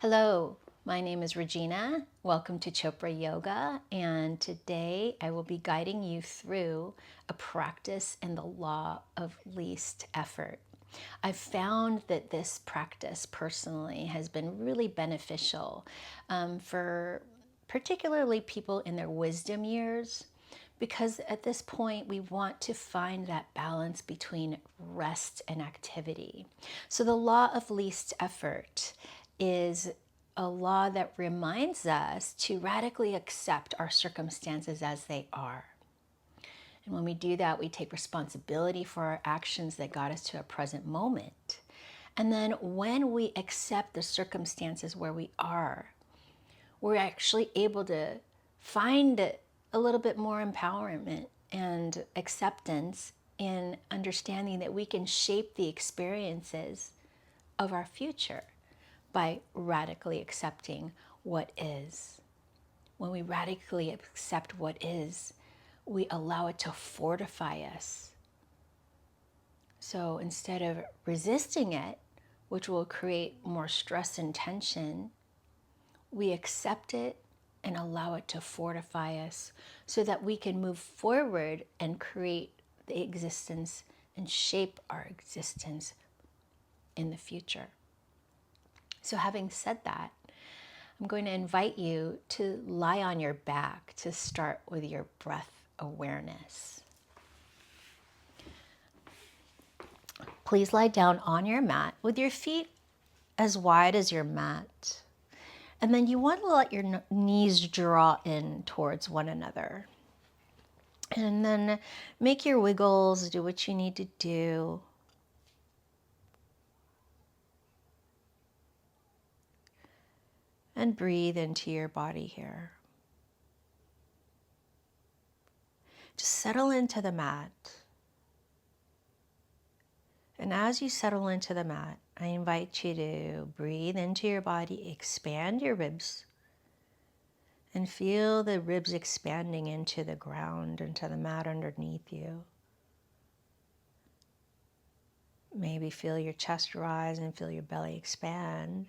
Hello, my name is Regina. Welcome to Chopra Yoga, and today I will be guiding you through a practice in the law of least effort. I've found that this practice personally has been really beneficial for particularly people in their wisdom years, because at this point we want to find that balance between rest and activity. So the law of least effort is a law that reminds us to radically accept our circumstances as they are. And when we do that, we take responsibility for our actions that got us to a present moment. And then when we accept the circumstances where we are, we're actually able to find a little bit more empowerment and acceptance in understanding that we can shape the experiences of our future by radically accepting what is. When we radically accept what is, we allow it to fortify us. So instead of resisting it, which will create more stress and tension, we accept it and allow it to fortify us so that we can move forward and create the existence and shape our existence in the future. So having said that, I'm going to invite you to lie on your back to start with your breath awareness. Please lie down on your mat with your feet as wide as your mat. And then you want to let your knees draw in towards one another. And then make your wiggles, do what you need to do. And breathe into your body here. Just settle into the mat. And as you settle into the mat, I invite you to breathe into your body, expand your ribs, and feel the ribs expanding into the ground, into the mat underneath you. Maybe feel your chest rise and feel your belly expand.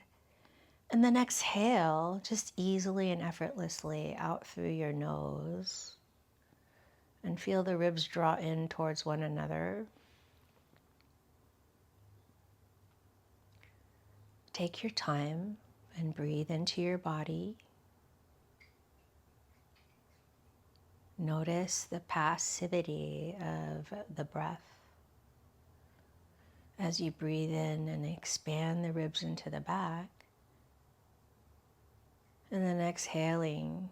And then exhale just easily and effortlessly out through your nose. And feel the ribs draw in towards one another. Take your time and breathe into your body. Notice the passivity of the breath as you breathe in and expand the ribs into the back. And then exhaling,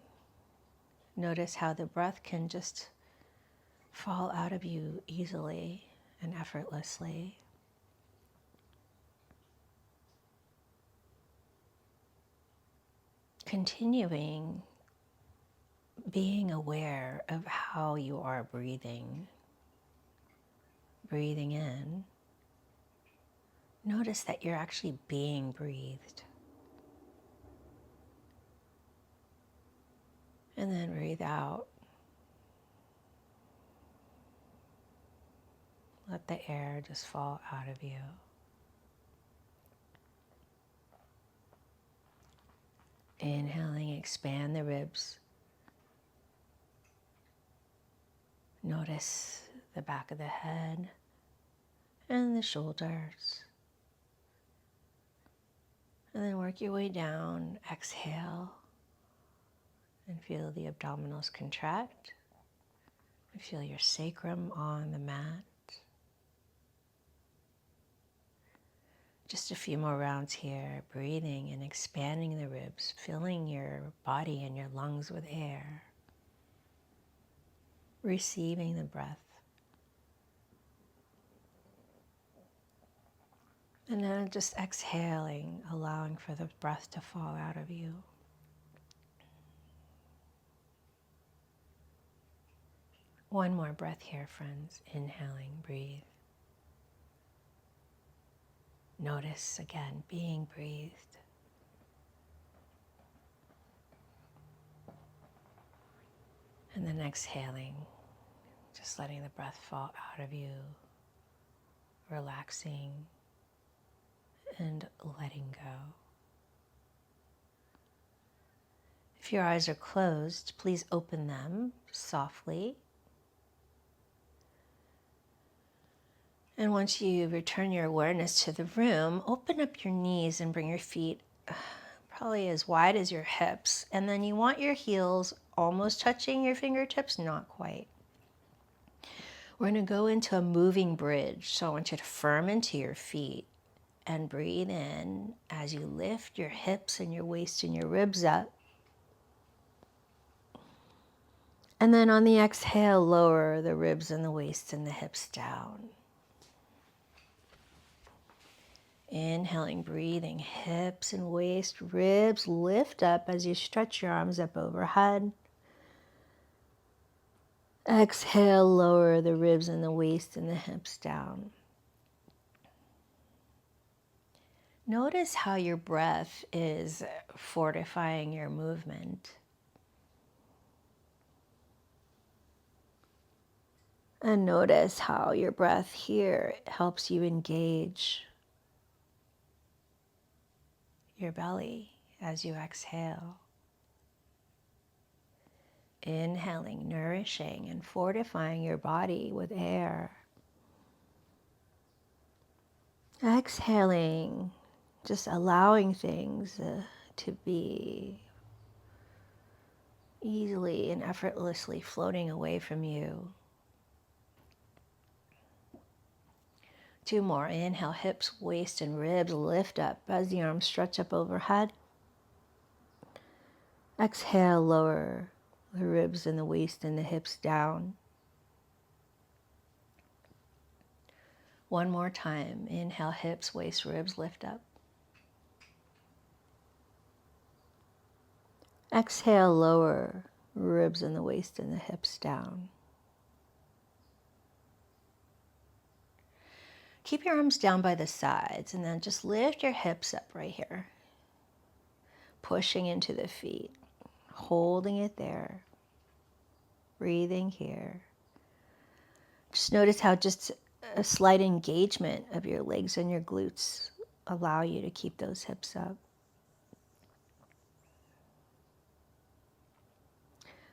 notice how the breath can just fall out of you easily and effortlessly. Continuing being aware of how you are breathing. Breathing in. Notice that you're actually being breathed. And then breathe out. Let the air just fall out of you. Inhaling, expand the ribs. Notice the back of the head and the shoulders. And then work your way down. Exhale and feel the abdominals contract. And feel your sacrum on the mat. Just a few more rounds here, breathing and expanding the ribs, filling your body and your lungs with air. Receiving the breath. And then just exhaling, allowing for the breath to fall out of you. One more breath here, friends. Inhaling, breathe. Notice again, being breathed. And then exhaling, just letting the breath fall out of you, relaxing and letting go. If your eyes are closed, please open them softly. And once you return your awareness to the room, open up your knees and bring your feet probably as wide as your hips. And then you want your heels almost touching your fingertips, not quite. We're going to go into a moving bridge. So I want you to firm into your feet and breathe in as you lift your hips and your waist and your ribs up. And then on the exhale, lower the ribs and the waist and the hips down. Inhaling, breathing, hips and waist, ribs lift up as you stretch your arms up overhead. Exhale, lower the ribs and the waist and the hips down. Notice how your breath is fortifying your movement. And notice how your breath here helps you engage your belly as you exhale. Inhaling, nourishing, and fortifying your body with air. Exhaling, just allowing things to be easily and effortlessly floating away from you. 2 more. Inhale, hips, waist, and ribs lift up as the arms stretch up overhead. Exhale, lower the ribs and the waist and the hips down. 1 more time. Inhale, hips, waist, ribs lift up. Exhale, lower ribs and the waist and the hips down. Keep your arms down by the sides and then just lift your hips up right here. Pushing into the feet, holding it there, breathing here. Just notice how just a slight engagement of your legs and your glutes allow you to keep those hips up.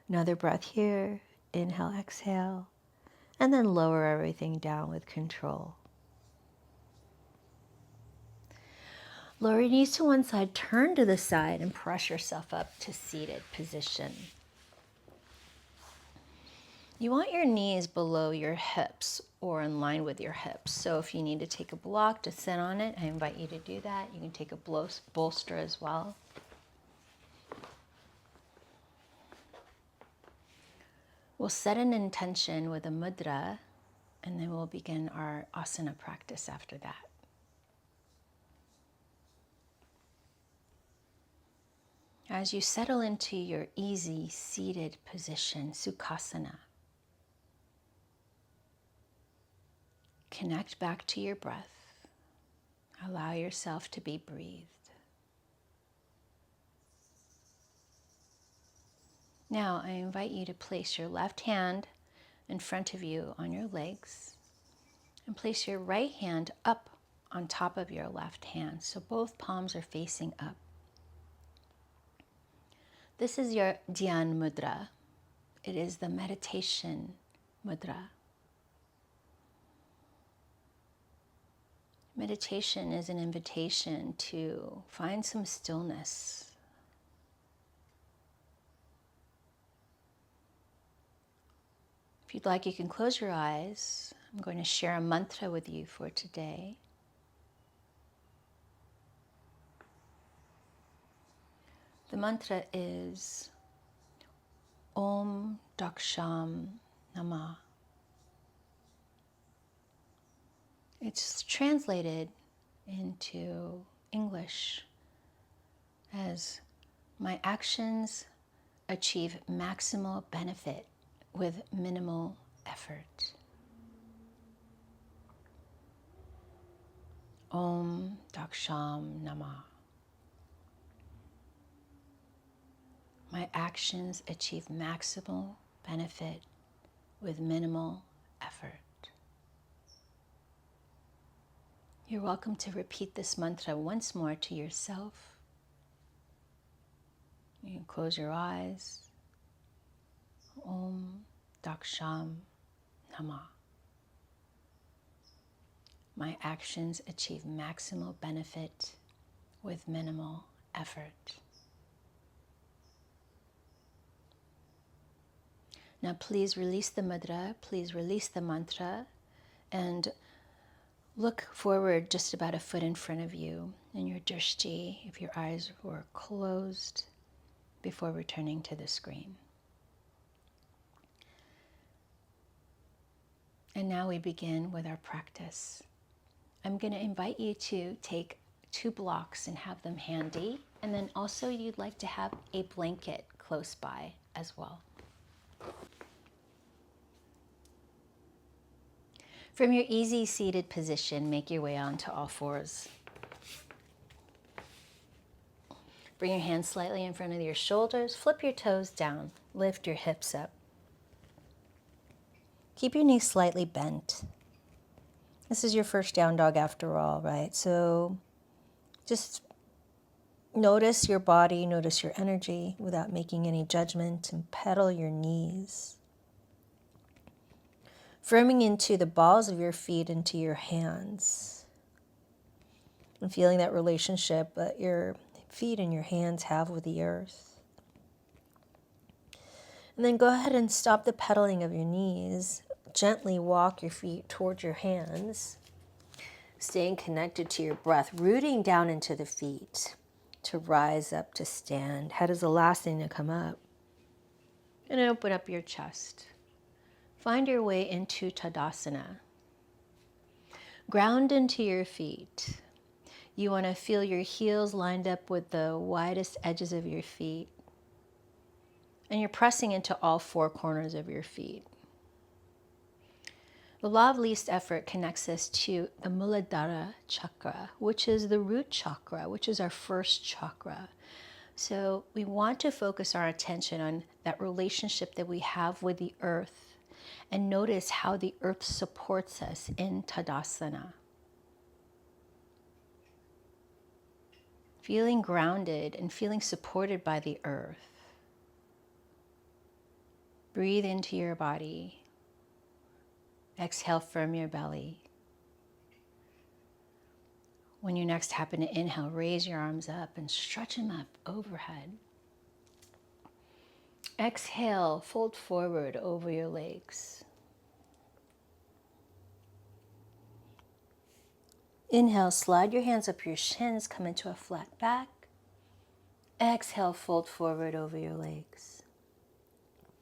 Another breath here. Inhale, exhale, and then lower everything down with control. Lower your knees to one side, turn to the side, and press yourself up to seated position. You want your knees below your hips or in line with your hips. So if you need to take a block to sit on it, I invite you to do that. You can take a bolster as well. We'll set an intention with a mudra, and then we'll begin our asana practice after that. As you settle into your easy seated position, Sukhasana, connect back to your breath. Allow yourself to be breathed. Now I invite you to place your left hand in front of you on your legs and place your right hand up on top of your left hand, so both palms are facing up. This is your Dhyan Mudra. It is the meditation mudra. Meditation is an invitation to find some stillness. If you'd like, you can close your eyes. I'm going to share a mantra with you for today. The mantra is Om Daksham Namah. It's translated into English as my actions achieve maximal benefit with minimal effort. Om Daksham Namah. My actions achieve maximal benefit with minimal effort. You're welcome to repeat this mantra once more to yourself. you close your eyes. Om Daksham Nama. My actions achieve maximal benefit with minimal effort. Now please release the mudra, please release the mantra, and look forward just about a foot in front of you in your drishti if your eyes were closed before returning to the screen. And now we begin with our practice. I'm going to invite you to take 2 blocks and have them handy, and then also you'd like to have a blanket close by as well. From your easy seated position, make your way onto all fours. Bring your hands slightly in front of your shoulders, flip your toes down, lift your hips up. Keep your knees slightly bent. This is your first down dog after all, right? So just notice your body, notice your energy without making any judgment, and pedal your knees. Firming into the balls of your feet, into your hands. And feeling that relationship that your feet and your hands have with the earth. And then go ahead and stop the pedaling of your knees. Gently walk your feet towards your hands. Staying connected to your breath, rooting down into the feet to rise up, to stand. Head is the last thing to come up. And open up your chest. Find your way into Tadasana. Ground into your feet. You want to feel your heels lined up with the widest edges of your feet. And you're pressing into all 4 corners of your feet. The law of least effort connects us to the Muladhara chakra, which is the root chakra, which is our first chakra. So we want to focus our attention on that relationship that we have with the earth and notice how the earth supports us in Tadasana. Feeling grounded and feeling supported by the earth. Breathe into your body. Exhale from your belly. When you next happen to inhale, raise your arms up and stretch them up overhead. Exhale, fold forward over your legs. Inhale, slide your hands up your shins, come into a flat back. Exhale, fold forward over your legs.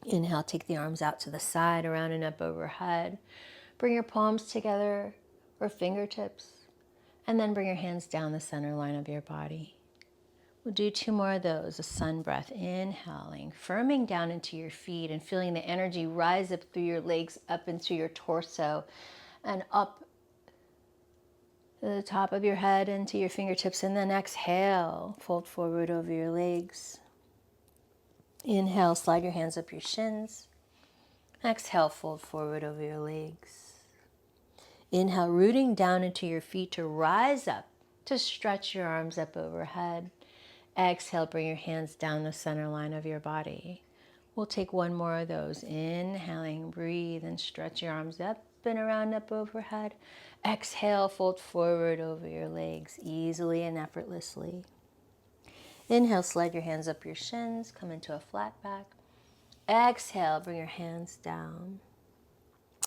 Inhale, take the arms out to the side, around and up overhead. Bring your palms together or fingertips, and then bring your hands down the center line of your body. We'll do 2 more of those. A sun breath, inhaling, firming down into your feet and feeling the energy rise up through your legs, up into your torso, and up to the top of your head into your fingertips. And then exhale, fold forward over your legs. Inhale, slide your hands up your shins. Exhale, fold forward over your legs. Inhale, rooting down into your feet to rise up, to stretch your arms up overhead. Exhale, bring your hands down the center line of your body. We'll take 1 more of those. Inhaling, breathe, and stretch your arms up and around, up overhead. Exhale, fold forward over your legs, easily and effortlessly. Inhale, slide your hands up your shins, come into a flat back. Exhale, bring your hands down.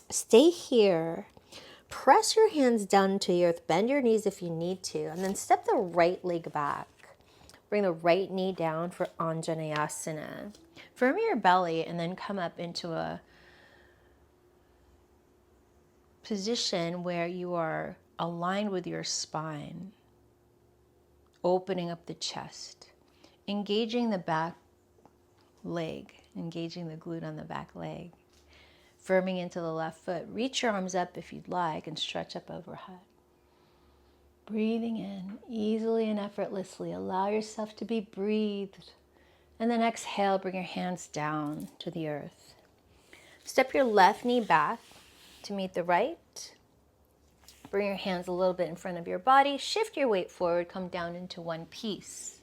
Stay here. Press your hands down to the earth, bend your knees if you need to, and then step the right leg back. Bring the right knee down for Anjaneyasana. Firm your belly and then come up into a position where you are aligned with your spine, opening up the chest, engaging the back leg, engaging the glute on the back leg. Firming into the left foot. Reach your arms up if you'd like and stretch up overhead. Breathing in easily and effortlessly. Allow yourself to be breathed. And then exhale, bring your hands down to the earth. Step your left knee back to meet the right. Bring your hands a little bit in front of your body. Shift your weight forward. Come down into one piece.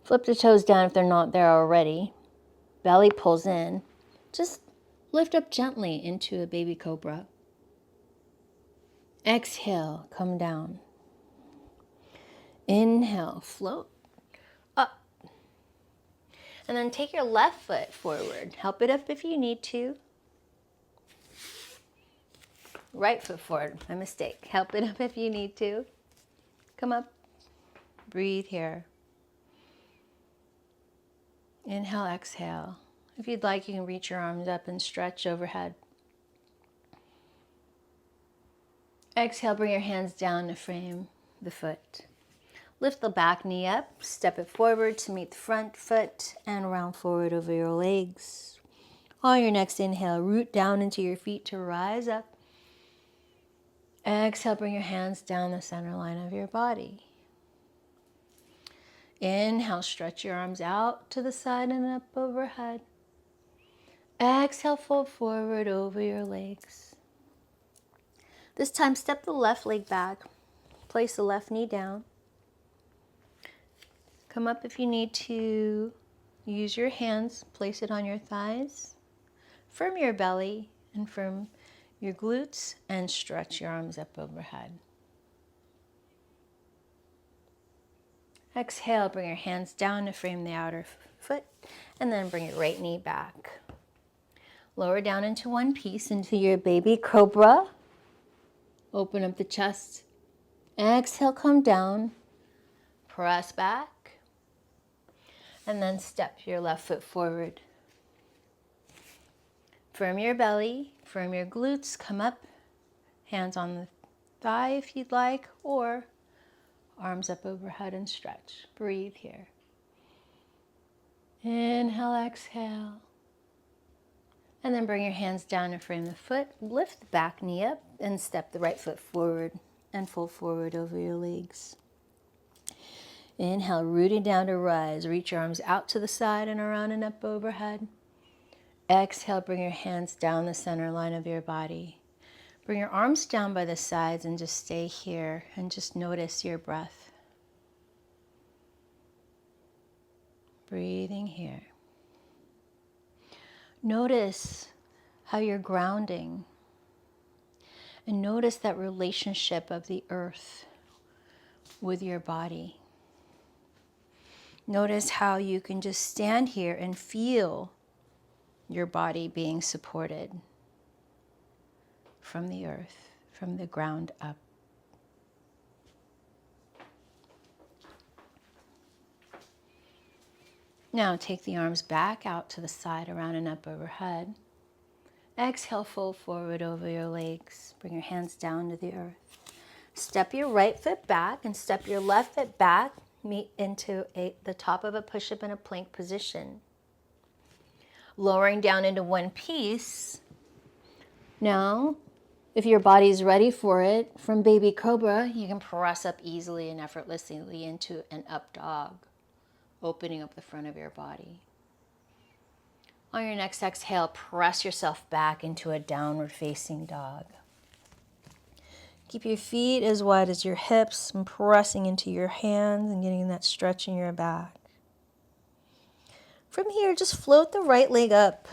Flip the toes down if they're not there already. Belly pulls in. Just lift up gently into a baby cobra. Exhale, come down. Inhale, float up. And then take your left foot forward. Help it up if you need to. Right foot forward, my mistake. Help it up if you need to. Come up. Breathe here. Inhale, exhale. If you'd like, you can reach your arms up and stretch overhead. Exhale, bring your hands down to frame the foot. Lift the back knee up, step it forward to meet the front foot, and round forward over your legs. On your next inhale, root down into your feet to rise up. Exhale, bring your hands down the center line of your body. Inhale, stretch your arms out to the side and up overhead. Exhale, fold forward over your legs. This time, step the left leg back. Place the left knee down. Come up if you need to. Use your hands. Place it on your thighs. Firm your belly and firm your glutes and stretch your arms up overhead. Exhale, bring your hands down to frame the outer foot and then bring your right knee back. Lower down into one piece into your baby cobra. Open up the chest. Exhale, come down. Press back. And then step your left foot forward. Firm your belly, firm your glutes, come up. Hands on the thigh if you'd like, or arms up overhead and stretch. Breathe here. Inhale, exhale. And then bring your hands down to frame the foot. Lift the back knee up and step the right foot forward and fold forward over your legs. Inhale, rooting down to rise. Reach your arms out to the side and around and up overhead. Exhale, bring your hands down the center line of your body. Bring your arms down by the sides and just stay here and just notice your breath. Breathing here. Notice how you're grounding. And notice that relationship of the earth with your body. Notice how you can just stand here and feel your body being supported from the earth, from the ground up. Now take the arms back out to the side, around and up overhead. Exhale, fold forward over your legs. Bring your hands down to the earth. Step your right foot back and step your left foot back. Meet into the top of a push-up in a plank position. Lowering down into one piece. Now, if your body's ready for it, from baby cobra, you can press up easily and effortlessly into an up dog, opening up the front of your body. On your next exhale, press yourself back into a downward facing dog. Keep your feet as wide as your hips and pressing into your hands and getting that stretch in your back. From here, just float the right leg up.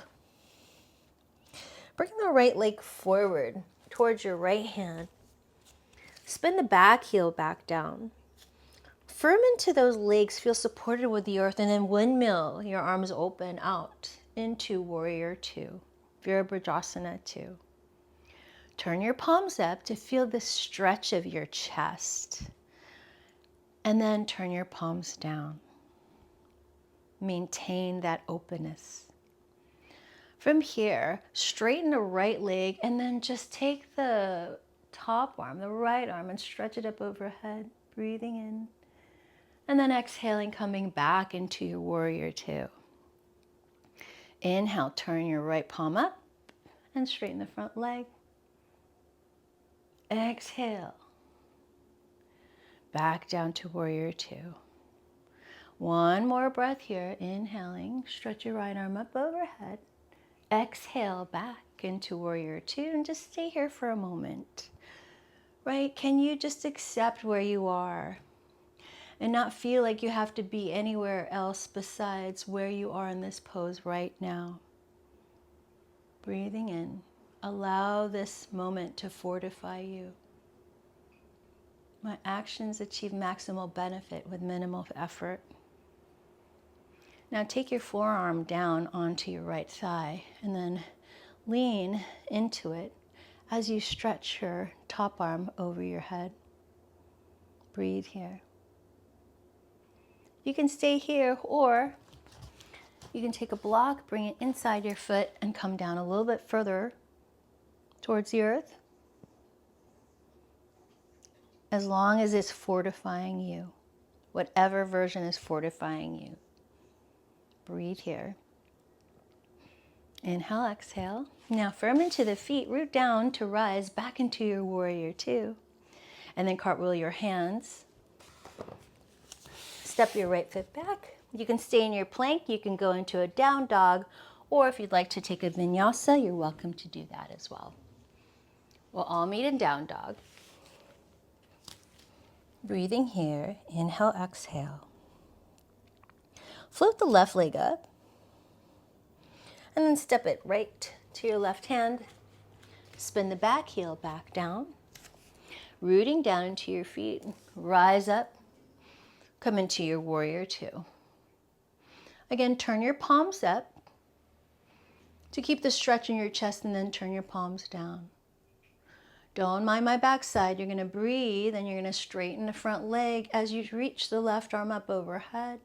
Bring the right leg forward towards your right hand. Spin the back heel back down. Firm into those legs, feel supported with the earth, and then windmill your arms open out into warrior two, Virabhadrasana 2. Turn your palms up to feel the stretch of your chest. And then turn your palms down. Maintain that openness. From here, straighten the right leg and then just take the top arm, the right arm, and stretch it up overhead, breathing in. And then exhaling, coming back into your warrior two. Inhale, turn your right palm up and straighten the front leg. Exhale. Back down to warrior two. One more breath here. Inhaling, stretch your right arm up overhead. Exhale, back into warrior two and just stay here for a moment. Right? Can you just accept where you are? and not feel like you have to be anywhere else besides where you are in this pose right now. Breathing in. Allow this moment to fortify you. My actions achieve maximal benefit with minimal effort. Now take your forearm down onto your right thigh and then lean into it as you stretch your top arm over your head. Breathe here. You can stay here, or you can take a block, bring it inside your foot, and come down a little bit further towards the earth, as long as it's fortifying you, whatever version is fortifying you. Breathe here. Inhale, exhale. Now firm into the feet, root down to rise back into your warrior two. And then cartwheel your hands. Step your right foot back. You can stay in your plank, you can go into a down dog, or if you'd like to take a vinyasa, you're welcome to do that as well. We'll all meet in down dog. Breathing here, inhale, exhale. Float the left leg up, and then step it right to your left hand. Spin the back heel back down, rooting down into your feet. Rise up, come into your warrior two. Again, turn your palms up to keep the stretch in your chest, and then turn your palms down. Don't mind my backside. You're going to breathe, and you're going to straighten the front leg as you reach the left arm up overhead.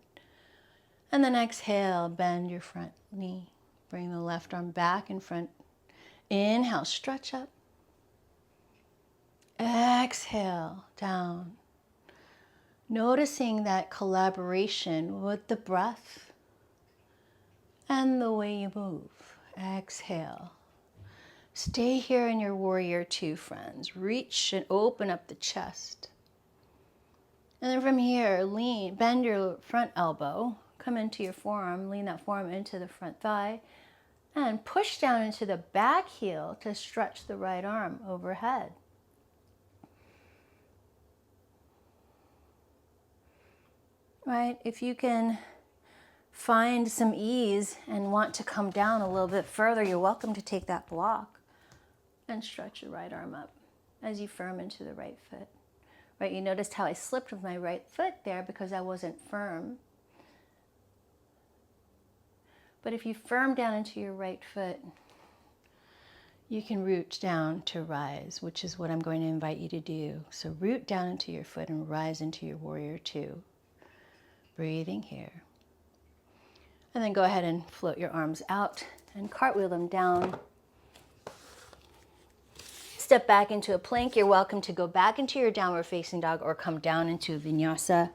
And then exhale, bend your front knee. Bring the left arm back in front. Inhale, stretch up. Exhale, down. Noticing that collaboration with the breath and the way you move. Exhale. Stay here in your warrior two, friends. Reach and open up the chest. And then from here, lean, bend your front elbow. Come into your forearm, lean that forearm into the front thigh, and push down into the back heel to stretch the right arm overhead. Right? If you can find some ease and want to come down a little bit further, you're welcome to take that block and stretch your right arm up as you firm into the right foot. Right? You noticed how I slipped with my right foot there because I wasn't firm. But if you firm down into your right foot, you can root down to rise, which is what I'm going to invite you to do. So root down into your foot and rise into your warrior two. Breathing here. And then go ahead and float your arms out and cartwheel them down. Step back into a plank. You're welcome to go back into your downward facing dog or come down into a vinyasa.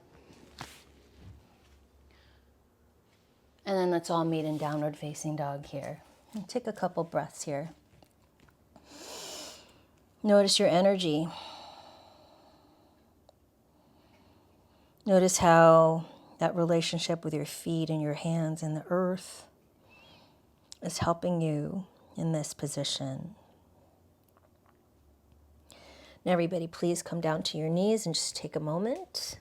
And then let's all meet in downward facing dog here. And take a couple breaths here. Notice your energy. Notice how that relationship with your feet and your hands and the earth is helping you in this position. Now everybody, please come down to your knees and just take a moment.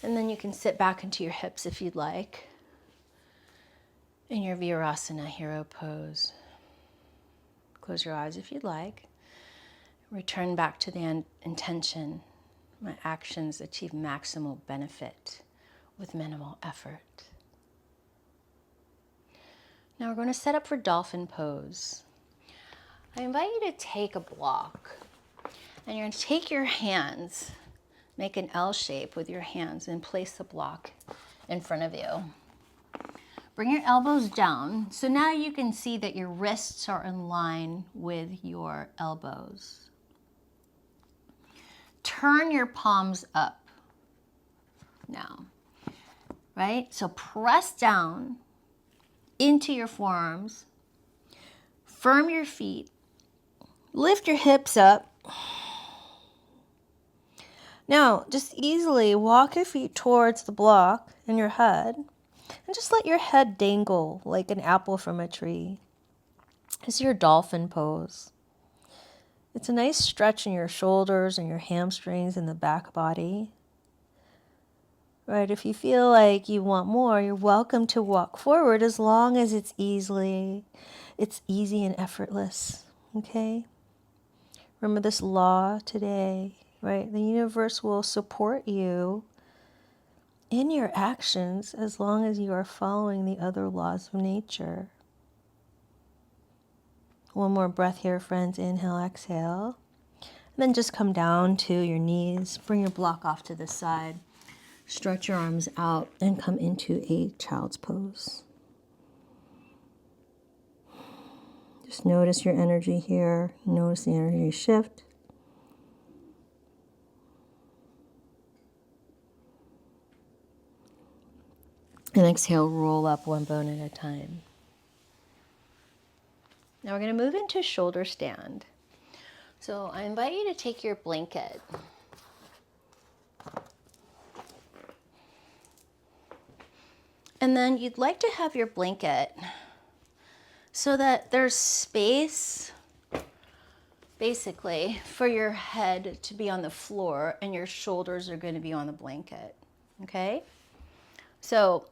And then you can sit back into your hips if you'd like, in your Virasana hero pose. Close your eyes if you'd like. Return back to the intention. My actions achieve maximal benefit with minimal effort. Now we're going to set up for dolphin pose. I invite you to take a block, and you're going to take your hands, make an L shape with your hands, and place the block in front of you. Bring your elbows down. So now you can see that your wrists are in line with your elbows. Turn your palms up now, right? So press down into your forearms, firm your feet, lift your hips up. Now, just easily walk your feet towards the block in your head and just let your head dangle like an apple from a tree. This is your dolphin pose. It's a nice stretch in your shoulders and your hamstrings and the back body. right? If you feel like you want more, you're welcome to walk forward as long as it's easy and effortless, okay? Remember this law today, right? The universe will support you in your actions as long as you are following the other laws of nature. One more breath here, friends. Inhale, exhale. And then just come down to your knees. Bring your block off to the side. Stretch your arms out and come into a child's pose. Just notice your energy here. Notice the energy shift. And exhale, roll up one bone at a time. Now we're going to move into shoulder stand. So I invite you to take your blanket. And then you'd like to have your blanket so that there's space, basically, for your head to be on the floor and your shoulders are going to be on the blanket. Okay? So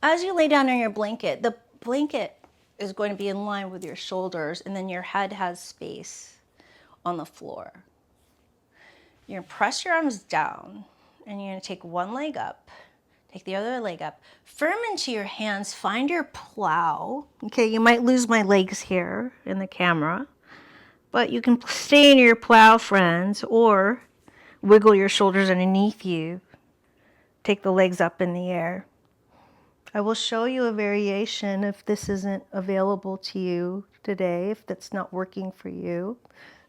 as you lay down on your blanket, the blanket is going to be in line with your shoulders, and then your head has space on the floor. You're going to press your arms down, and you're going to take one leg up, take the other leg up, firm into your hands, find your plow. Okay, you might lose my legs here in the camera, but you can stay in your plow, friends, or wiggle your shoulders underneath you. Take the legs up in the air. I will show you a variation if this isn't available to you today, if that's not working for you.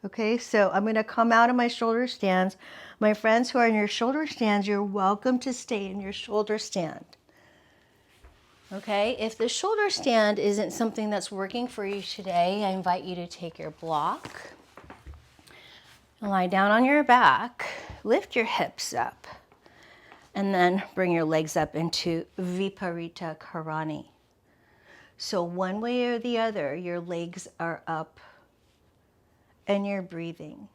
Okay, so I'm going to come out of my shoulder stands. My friends who are in your shoulder stands, you're welcome to stay in your shoulder stand. Okay, if the shoulder stand isn't something that's working for you today, I invite you to take your block, lie down on your back, lift your hips up, and then bring your legs up into Viparita Karani. So one way or the other, your legs are up and you're breathing.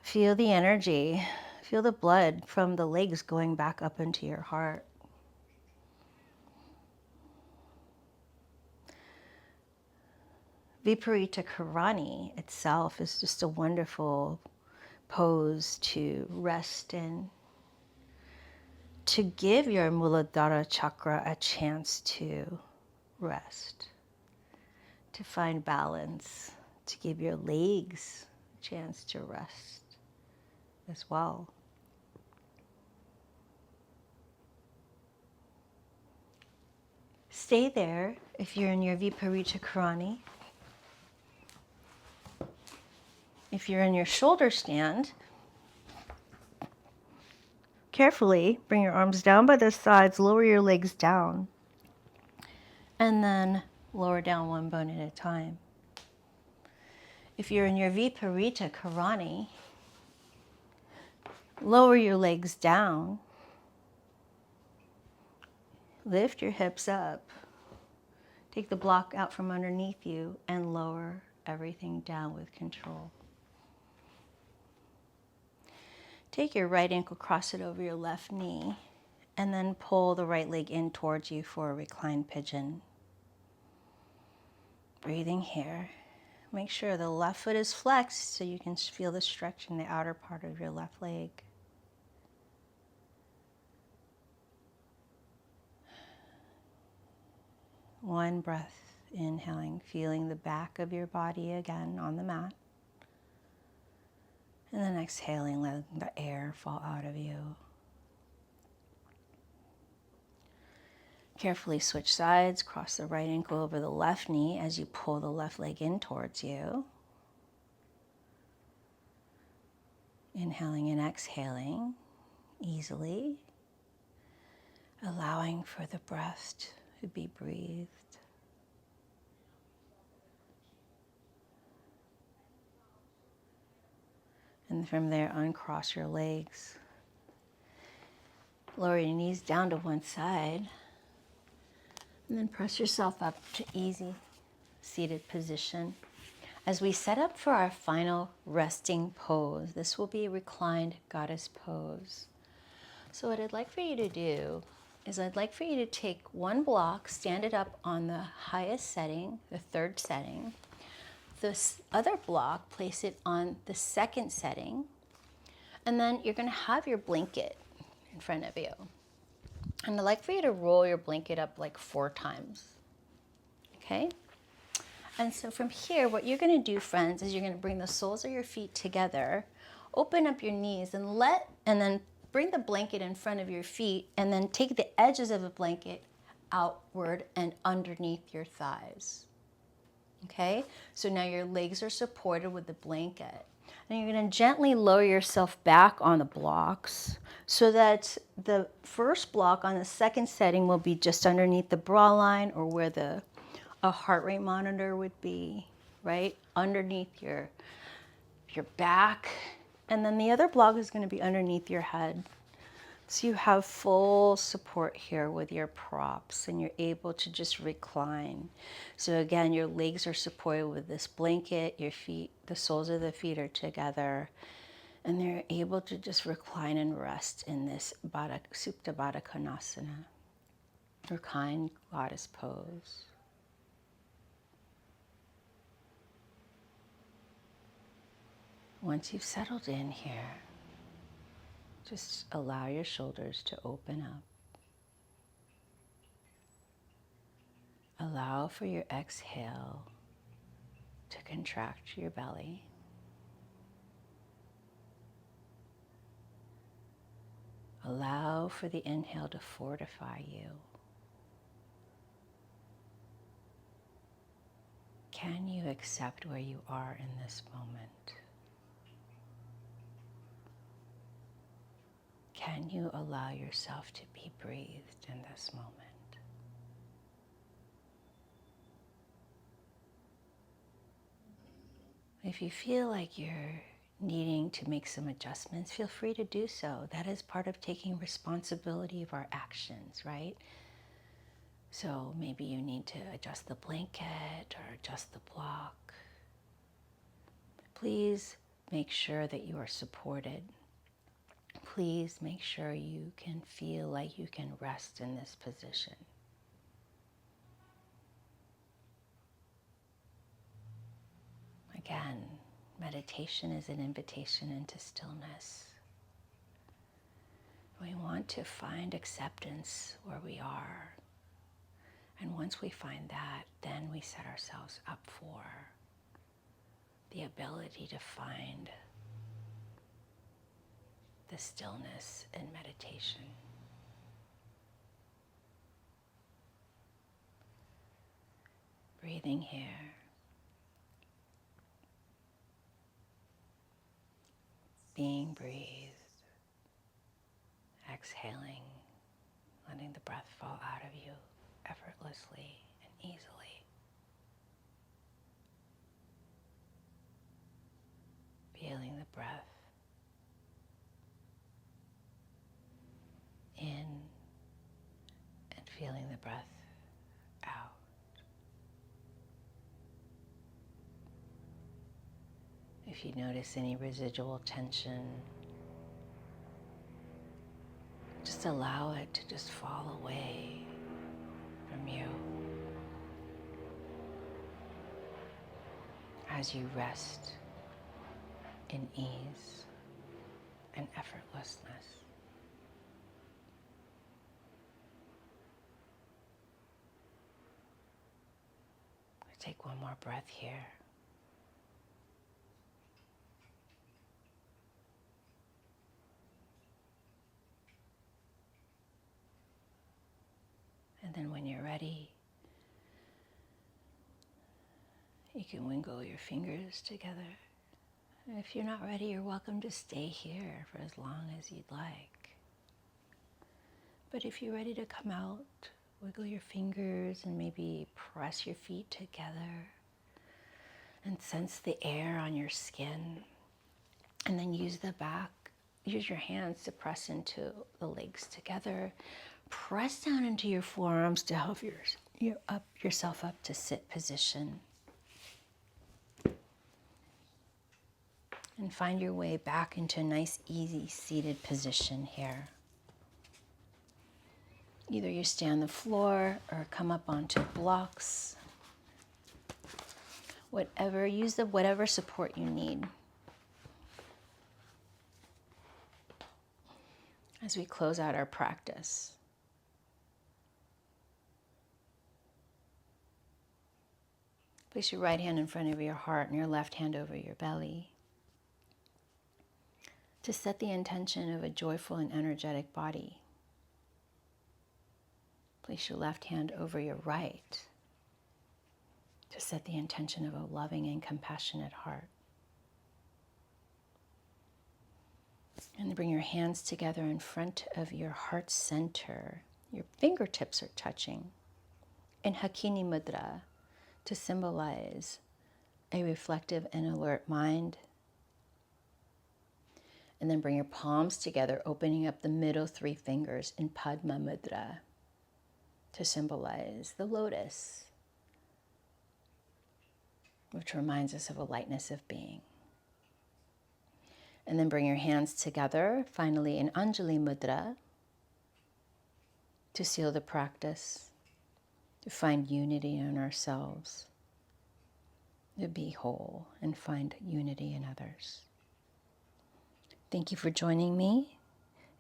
Feel the energy, feel the blood from the legs going back up into your heart. Viparita Karani itself is just a wonderful pose to rest in, to give your Muladhara chakra a chance to rest, to find balance, to give your legs a chance to rest as well. Stay there if you're in your Viparita Karani. If you're in your shoulder stand, carefully bring your arms down by the sides, lower your legs down, and then lower down one bone at a time. If you're in your Viparita Karani, lower your legs down, lift your hips up, take the block out from underneath you, and lower everything down with control. Take your right ankle, cross it over your left knee, and then pull the right leg in towards you for a reclined pigeon. Breathing here. Make sure the left foot is flexed so you can feel the stretch in the outer part of your left leg. One breath, inhaling, feeling the back of your body again on the mat. And then exhaling, letting the air fall out of you. Carefully switch sides, cross the right ankle over the left knee as you pull the left leg in towards you. Inhaling and exhaling easily, allowing for the breath to be breathed. And from there, uncross your legs. Lower your knees down to one side. And then press yourself up to easy seated position. As we set up for our final resting pose, this will be a reclined goddess pose. So what I'd like for you to do is I'd like for you to take one block, stand it up on the highest setting, the third setting. This other block, place it on the second setting. And then you're going to have your blanket in front of you. And I'd like for you to roll your blanket up like 4 times. Okay? And so from here, what you're going to do, friends, is you're going to bring the soles of your feet together, open up your knees, and then bring the blanket in front of your feet, and then take the edges of the blanket outward and underneath your thighs. Okay? So now your legs are supported with the blanket. And you're going to gently lower yourself back on the blocks so that the first block on the second setting will be just underneath the bra line, or where a heart rate monitor would be, right? Underneath your back. And then the other block is going to be underneath your head. So you have full support here with your props, and you're able to just recline. So again, your legs are supported with this blanket, your feet, the soles of the feet are together, and they're able to just recline and rest in this Supta Baddha Konasana, reclined goddess pose. Once you've settled in here, just allow your shoulders to open up. Allow for your exhale to contract your belly. Allow for the inhale to fortify you. Can you accept where you are in this moment? Can you allow yourself to be breathed in this moment? If you feel like you're needing to make some adjustments, feel free to do so. That is part of taking responsibility of our actions, right? So maybe you need to adjust the blanket or adjust the block. Please make sure that you are supported. Please make sure you can feel like you can rest in this position. Again, meditation is an invitation into stillness. We want to find acceptance where we are. And once we find that, then we set ourselves up for the ability to find the stillness in meditation. Breathing here. Being breathed. Exhaling, letting the breath fall out of you effortlessly and easily. Feeling the breath in and feeling the breath out. If you notice any residual tension, just allow it to just fall away from you as you rest in ease and effortlessness. Take one more breath here. And then when you're ready, you can wiggle your fingers together. And if you're not ready, you're welcome to stay here for as long as you'd like. But if you're ready to come out, wiggle your fingers and maybe press your feet together and sense the air on your skin. And then use your hands to press into the legs together. Press down into your forearms to help yourself up to sit position. And find your way back into a nice, easy seated position here. Either you stay on the floor or come up onto blocks. Whatever, use whatever support you need. As we close out our practice. Place your right hand in front of your heart and your left hand over your belly. To set the intention of a joyful and energetic body. Place your left hand over your right to set the intention of a loving and compassionate heart. And then bring your hands together in front of your heart center. Your fingertips are touching in Hakini Mudra to symbolize a reflective and alert mind. And then bring your palms together, opening up the middle three fingers in Padma Mudra to symbolize the lotus, which reminds us of a lightness of being. And then bring your hands together, finally in Anjali Mudra, to seal the practice, to find unity in ourselves, to be whole and find unity in others. Thank you for joining me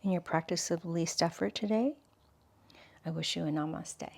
in your practice of least effort today. I wish you a namaste.